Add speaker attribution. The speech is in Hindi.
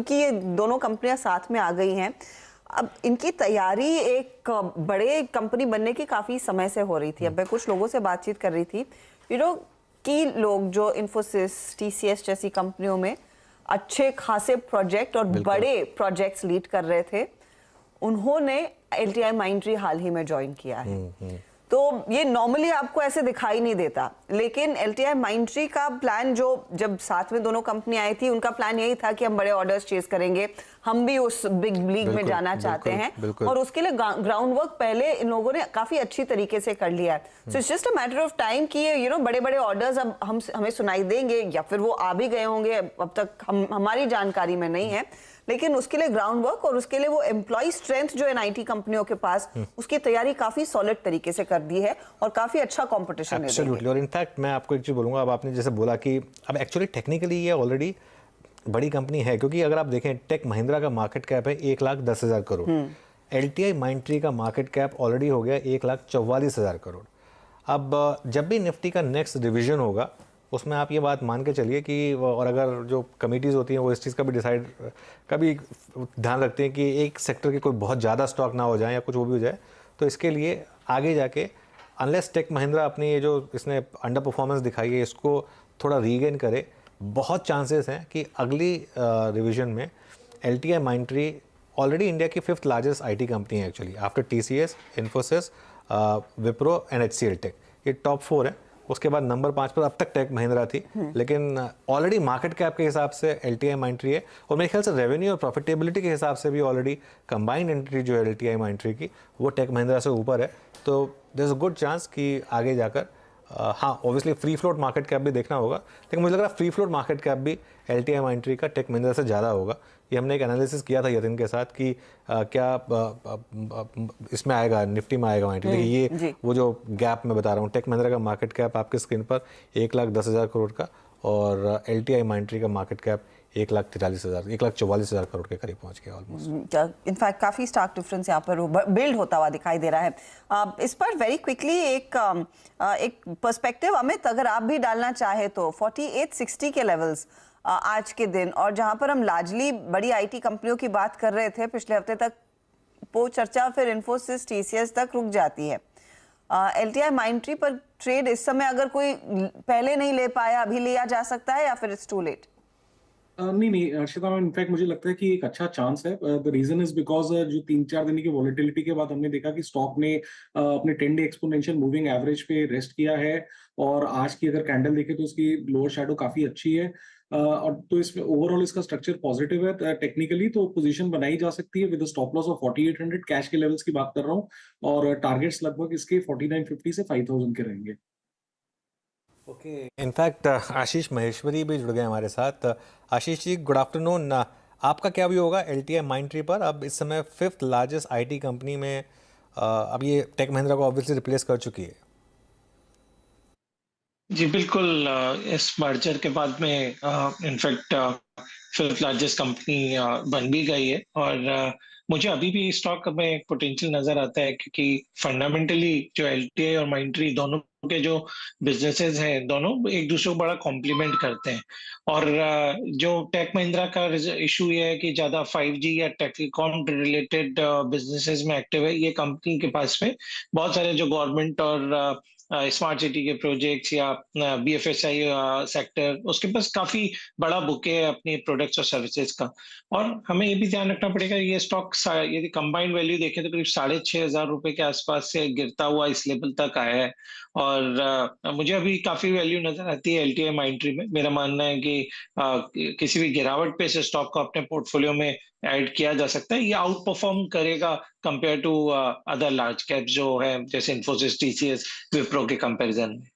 Speaker 1: क्योंकि ये दोनों कंपनियां साथ में आ गई हैं, अब इनकी तैयारी एक बड़े कंपनी बनने की काफी समय से हो रही थी। अब मैं कुछ लोगों से बातचीत कर रही थी, कि लोग जो इन्फोसिस, टीसीएस जैसी कंपनियों में अच्छे खासे प्रोजेक्ट और बड़े प्रोजेक्ट्स लीड कर रहे थे, उन्होंने एलटीआई माइंडट्री हाल ही में ज्वाइन किया है। तो ये नॉर्मली आपको ऐसे दिखाई नहीं देता, लेकिन एलटीआई माइंडट्री का प्लान, जो जब साथ में दोनों कंपनी आई थी, उनका प्लान यही था कि हम बड़े ऑर्डर्स चेज करेंगे, हम भी उस बिग लीग में जाना चाहते हैं, और उसके लिए ग्राउंड वर्क पहले इन लोगों ने काफी अच्छी तरीके से कर लिया है। So it's just a matter of time कि ये बड़े बड़े ऑर्डर्स अब हमें सुनाई देंगे, या फिर वो आ भी गए होंगे, अब तक हमारी जानकारी में नहीं है, लेकिन उसके लिए ग्राउंड वर्क और उसके लिए वो एम्प्लॉय स्ट्रेंथ जो है आईटी कंपनियों के पास, उसकी तैयारी काफी सॉलिड तरीके से कर दी है और काफी अच्छा कंपटीशन है।
Speaker 2: एब्सोल्युटली। और इनफैक्ट मैं आपको एक चीज बोलूंगा, अब आपने जैसे बोला कि अब एक्चुअली टेक्निकली ये ऑलरेडी बड़ी कंपनी है, क्योंकि अगर आप देखें टेक महिंद्रा का मार्केट कैप है 1,10,000 करोड़, एलटीआई माइंडट्री का मार्केट कैप ऑलरेडी हो गया 1,44,000 करोड़। अब जब भी निफ्टी का नेक्स्ट रिवीजन होगा, उसमें आप ये बात मान के चलिए कि, और अगर जो कमिटीज़ होती हैं वो इस चीज़ का भी डिसाइड कभी ध्यान रखते हैं कि एक सेक्टर के कोई बहुत ज़्यादा स्टॉक ना हो जाए या कुछ वो भी हो जाए, तो इसके लिए आगे जाके अनलेस टेक महिंद्रा अपनी ये जो इसने अंडर परफॉर्मेंस दिखाई है इसको थोड़ा रीगेन करे, बहुत चांसेस हैं कि अगली रिवीजन में एलटीआई माइंडट्री ऑलरेडी इंडिया की 5th लार्जेस्ट आईटी कंपनी है actually, after TCS, Infosys, Wipro and HCL tech, ये टॉप 4 है। उसके बाद नंबर 5 पर अब तक टेक महिंद्रा थी, लेकिन ऑलरेडी मार्केट कैप के हिसाब से एलटीआई माइंडट्री है, और मेरे ख्याल से रेवेन्यू और प्रॉफिटेबिलिटी के हिसाब से भी ऑलरेडी कंबाइंड एंटिटी जो है एलटीआई माइंडट्री की, वो टेक महिंद्रा से ऊपर है। तो there is a good chance कि आगे जाकर हाँ, obviously free float market cap भी देखना होगा, लेकिन मुझे लग रहा है फ्री फ्लोट मार्केट कैप भी एलटीआई माइंडट्री का टेक महिंद्रा से ज़्यादा होगा। ये हमने एक एनालिसिस किया था यतिन के साथ कि क्या इसमें आएगा, निफ्टी में आएगा माइंडट्री। देखिए ये वो जो गैप मैं बता रहा हूँ, टेक महिंद्रा का मार्केट कैप आपके स्क्रीन पर 1,10,000 करोड़ का, और एलटीआई माइंडट्री का मार्केट कैप 1,44,000 करोड़ के करीब पहुंच गया ऑलमोस्ट।
Speaker 1: इनफैक्ट काफी स्टार्क डिफरेंस यहाँ पर बिल्ड होता हुआ दिखाई दे रहा है। इस पर वेरी क्विकली एक पर्सपेक्टिव अमित, अगर आप भी डालना चाहे तो 4860 के लेवल्स आज के दिन, और जहां पर हम लार्जली बड़ी आईटी कंपनियों की बात कर रहे थे पिछले हफ्ते तक, वो चर्चा फिर इन्फोसिस, टीसीएस तक रुक जाती है। एलटीआई माइंडट्री पर ट्रेड इस समय अगर कोई पहले नहीं ले पाया, अभी लिया जा सकता है या फिर इट्स टू लेट?
Speaker 3: नहीं अर्शिता, इनफैक्ट मुझे लगता है कि एक अच्छा चांस है। द रीजन इज बिकॉज जो 3-4 दिन की वॉलेटिलिटी के बाद हमने देखा कि स्टॉक ने अपने 10-डे एक्सपोनेंशियल मूविंग एवरेज पे रेस्ट किया है, और आज की अगर कैंडल देखें तो उसकी लोअर शैडो काफी अच्छी है, और तो इसमें ओवरऑल इसका स्ट्रक्चर पॉजिटिव है। टेक्निकली तो पोजीशन बनाई जा सकती है with stop loss of 4800, cash के लेवल्स की बात कर रहा हूँ, और टारगेट्स लगभग इसके 4950 से 5000 के रहेंगे।
Speaker 2: ओके, इनफैक्ट आशीष महेश्वरी भी जुड़ गए हमारे साथ। Ashish ji, good afternoon. आपका क्या व्यू होगा एलटीआई माइंडट्री पर? अब इस समय 5th लार्जेस्ट आईटी कंपनी में अब ये टेक महिंद्रा को ऑब्वियसली रिप्लेस कर चुकी है।
Speaker 4: जी बिल्कुल, इस मर्जर के बाद में इनफैक्ट 5th लार्जेस्ट कंपनी बन भी गई है, और मुझे अभी भी स्टॉक में पोटेंशियल नजर आता है, क्योंकि फंडामेंटली जो एलटीआई और माइंडट्री दोनों के जो बिजनेसेस हैं, दोनों एक दूसरे को बड़ा कॉम्प्लीमेंट करते हैं। और जो टेक महिंद्रा का इशू ये है कि ज्यादा 5G या टेलीकॉम रिलेटेड बिजनेसेस में एक्टिव है। ये कंपनी के पास में बहुत सारे जो गवर्नमेंट और स्मार्ट सिटी के प्रोजेक्ट्स या बीएफएसआई सेक्टर, उसके पास काफी बड़ा बुके है अपनी प्रोडक्ट्स और सर्विसेज का। और हमें ये भी ध्यान रखना पड़ेगा, ये स्टॉक यदि कंबाइंड वैल्यू देखें तो करीब 6,500 रुपए के आसपास से गिरता हुआ इस लेवल तक आया है, और मुझे अभी काफी वैल्यू नजर आती है एलटीआई माइंडट्री में। मेरा मानना है कि किसी भी गिरावट पे से स्टॉक को अपने पोर्टफोलियो में ऐड किया जा सकता है। ये आउट परफॉर्म करेगा compare to other large cap जो है, जैसे इन्फोसिस, टीसीएस, विप्रो के कंपैरिजन में।